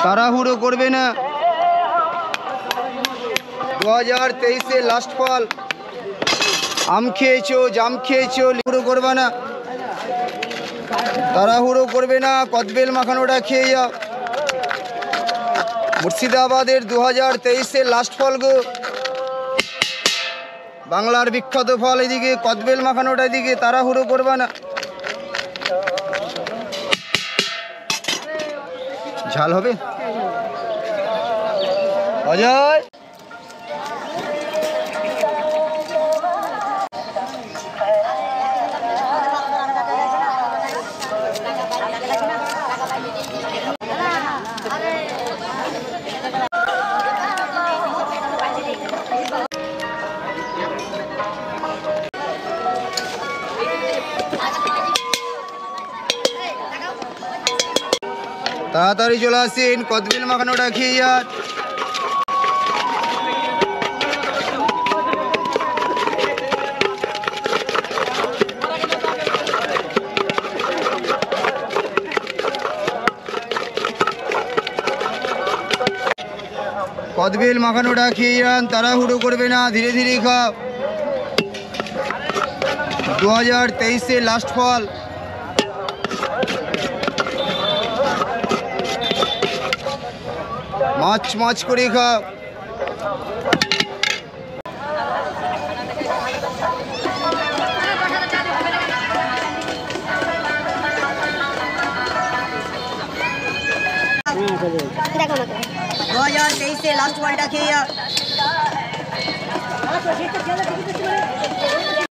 তাড়াহুড়ো করবে না। 2023 লাস্ট ফল। আম খেয়েছো, জাম খেয়েছো, লিখুড়ো করবে না, তাড়াহুড়ো করবে না, কদবেল মাখানোটা খেয়ে যাও। মুর্শিদাবাদের 2023 লাস্ট ফল গো, বাংলার বিখ্যাত ফল। এদিকে কদবেল মাখানোটা, এদিকে তাড়াহুড়ো করবে না। ঝাল হবে অজয়। তাড়াতাড়ি চলে আসেন, কদবেল মাখানোটা খেয়ে যান। কদবেল মাখানোটা খেয়ে যান, তাড়াহুড়ো করবে না, ধীরে ধীরে খাও। 2023 লাস্ট ফল। মাছ মাছ করে খাও। দেখো 2023 লাস্ট ফলটা খেয়ে